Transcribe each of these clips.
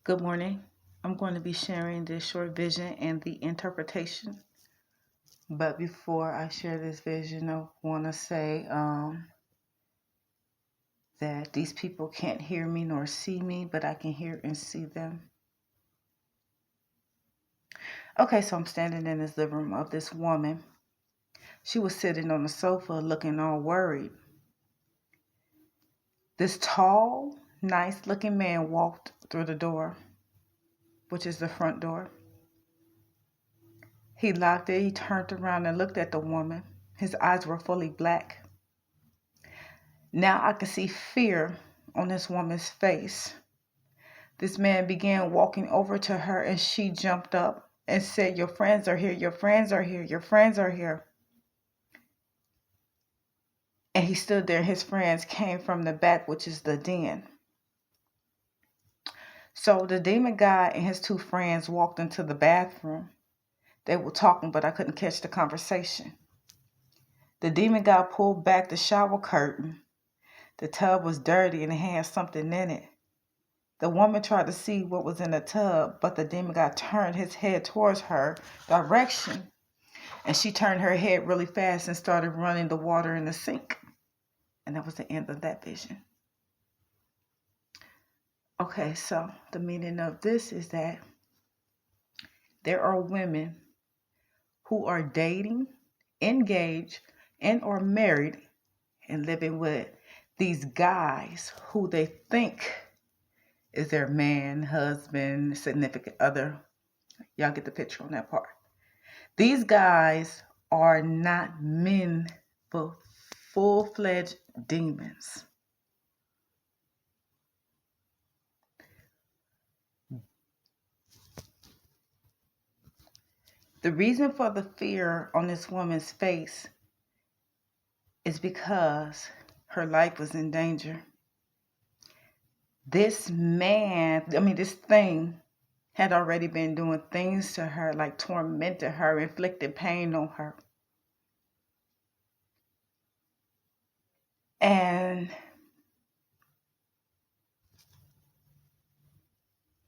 Good morning. I'm going to be sharing this short vision and the interpretation. But before I share this vision, I want to say that these people can't hear me nor see me, but I can hear and see them. Okay, so I'm standing in this living room of this woman. She was sitting on the sofa looking all worried. This tall, nice looking man walked through the door, which is the front door. He locked it, he turned around and looked at the woman. His eyes were fully black. Now I could see fear on this woman's face. This man began walking over to her and she jumped up and said, "Your friends are here, your friends are here, your friends are here." And he stood there. His friends came from the back, which is the den. So the demon guy and his two friends walked into the bathroom. They were talking, but I couldn't catch the conversation. The demon guy pulled back the shower curtain. The tub was dirty and it had something in it. The woman tried to see what was in the tub, but the demon guy turned his head towards her direction. And she turned her head really fast and started running the water in the sink. And that was the end of that vision. Okay, so the meaning of this is that there are women who are dating, engaged, and or married and living with these guys who they think is their man, husband, significant other. Y'all get the picture on that part. These guys are not men, but full-fledged demons. The reason for the fear on this woman's face is because her life was in danger. This this thing had already been doing things to her, like tormented her, inflicted pain on her. And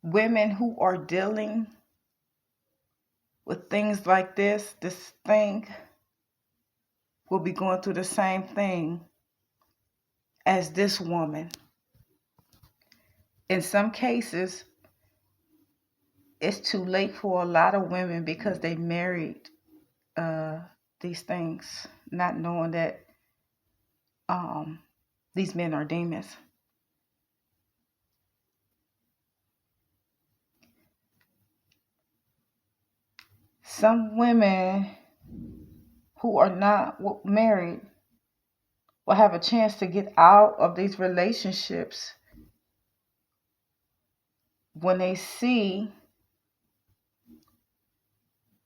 women who are dealing with things like this thing will be going through the same thing as this woman. In some cases, it's too late for a lot of women because they married these things, not knowing that um, these men are demons. Some women who are not married will have a chance to get out of these relationships when they see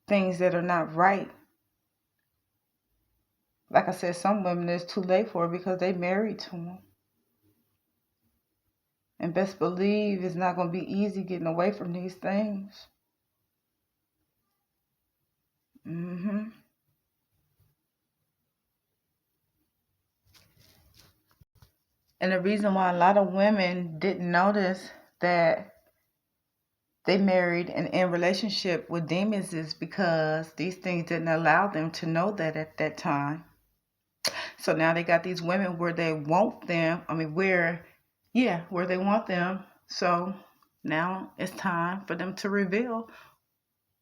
things that are not right. Like I said, some women it's too late for because they married to them. And best believe it's not going to be easy getting away from these things. hmm And the reason why a lot of women didn't notice that they married and in relationship with demons is because these things didn't allow them to know that at that time. So now they got these women where they want them. Where they want them. So now it's time for them to reveal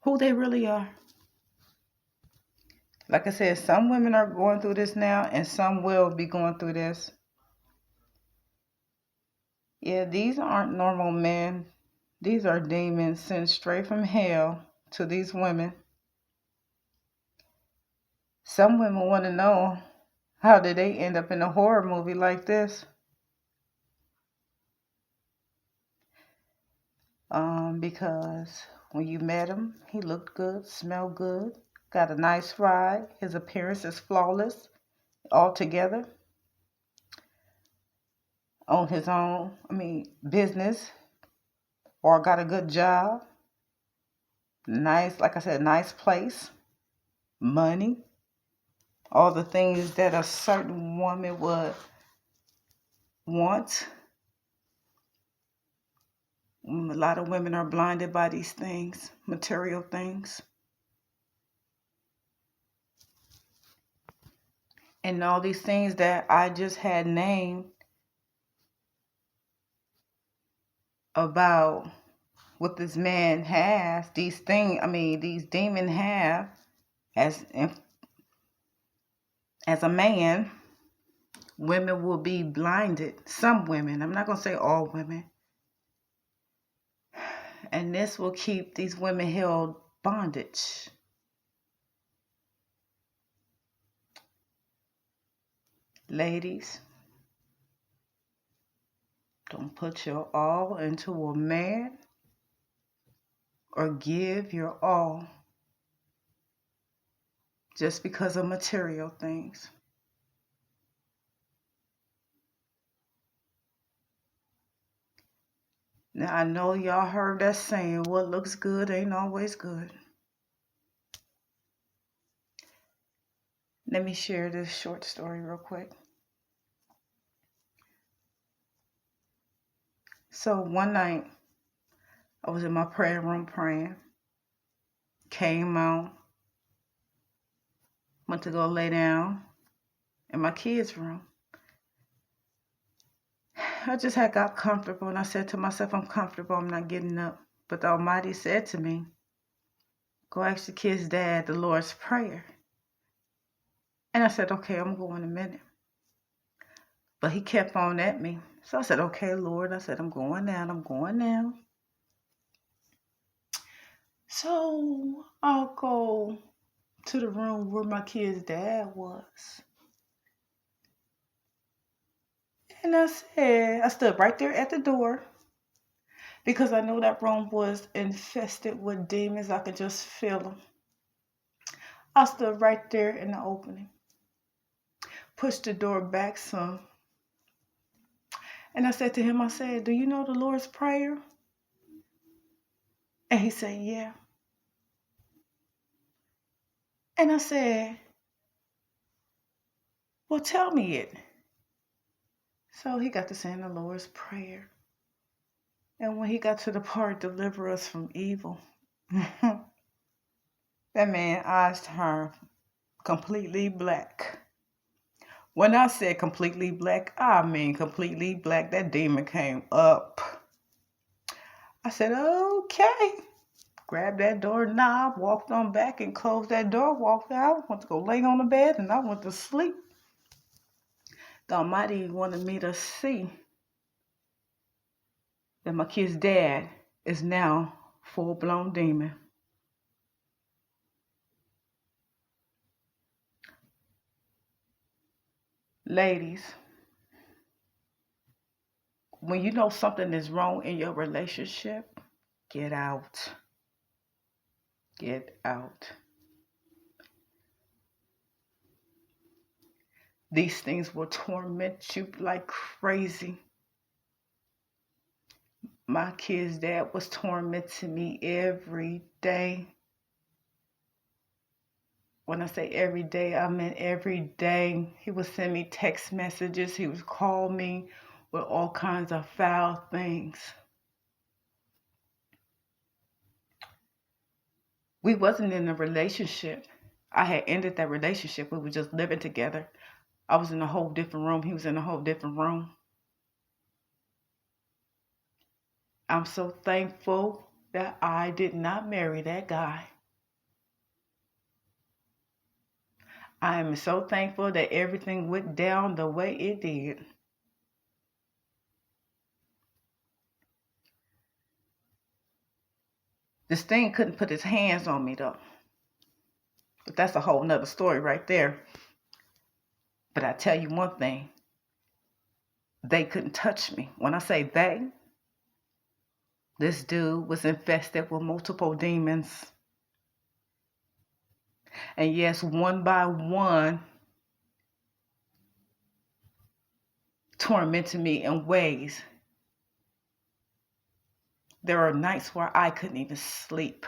who they really are. Like I said, some women are going through this now and some will be going through this. Yeah, these aren't normal men. These are demons sent straight from hell to these women. Some women want to know, how did they end up in a horror movie like this? Because when you met him, he looked good, smelled good, got a nice ride. His appearance is flawless altogether. On his own, business, or got a good job. Nice, like I said, nice place, money, all the things that a certain woman would want. A lot of women are blinded by these things, material things. And all these things that I just had named about what this man has, these things, these demons have as a man, women will be blinded. Some women, I'm not going to say all women. And this will keep these women held bondage. Ladies, don't put your all into a man or give your all just because of material things. Now, I know y'all heard that saying, what looks good ain't always good. Let me share this short story real quick. So one night, I was in my prayer room praying, came out, went to go lay down in my kids' room. I just had got comfortable, and I said to myself, I'm comfortable, I'm not getting up. But the Almighty said to me, go ask the kid's dad the Lord's Prayer. And I said, okay, I'm going in a minute. But he kept on at me. So I said, okay, Lord. I said, I'm going now. So I'll go to the room where my kid's dad was. And I stood right there at the door because I knew that room was infested with demons. I could just feel them. I stood right there in the opening, pushed the door back some. And I said to him, I said, do you know the Lord's Prayer? And he said, yeah. And I said, well, tell me it. So he got to saying the Lord's Prayer. And when he got to the part, deliver us from evil, that man's eyes turned completely black. When I said completely black, I mean completely black. That demon came up. I said, okay. Grabbed that doorknob, walked on back and closed that door, walked out, went to go lay on the bed, and I went to sleep. The Almighty wanted me to see that my kid's dad is now full-blown demon. Ladies, when you know something is wrong in your relationship, get out. Get out. These things will torment you like crazy. My kid's dad was tormenting me every day. When I say every day, I mean every day. He would send me text messages. He would call me with all kinds of foul things. We wasn't in a relationship. I had ended that relationship. We were just living together. I was in a whole different room. He was in a whole different room. I'm so thankful that I did not marry that guy. I am so thankful that everything went down the way it did. This thing couldn't put his hands on me though. But that's a whole nother story right there. But I tell you one thing, they couldn't touch me. When I say they, this dude was infested with multiple demons. And yes, one by one, tormenting me in ways. There are nights where I couldn't even sleep.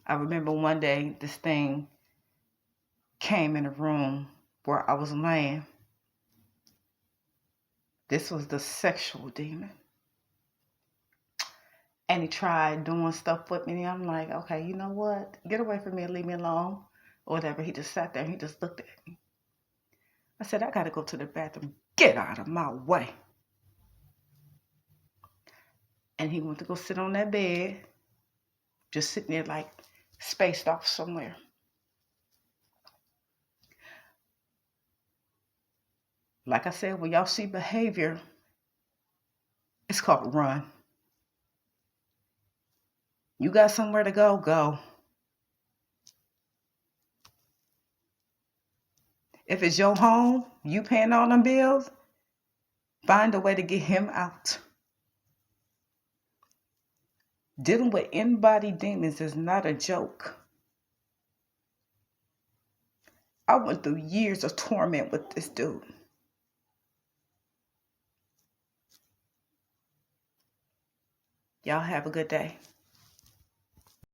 I remember one day this thing came in the room where I was laying. This was the sexual demon. And he tried doing stuff with me. And I'm like, okay, you know what? Get away from me and leave me alone. Or whatever. He just sat there and he just looked at me. I said, I got to go to the bathroom. Get out of my way. And he went to go sit on that bed. Just sitting there like spaced off somewhere. Like I said, when y'all see behavior, it's called run. You got somewhere to go, go. If it's your home, you paying all them bills, find a way to get him out. Dealing with in-body demons is not a joke. I went through years of torment with this dude. Y'all have a good day.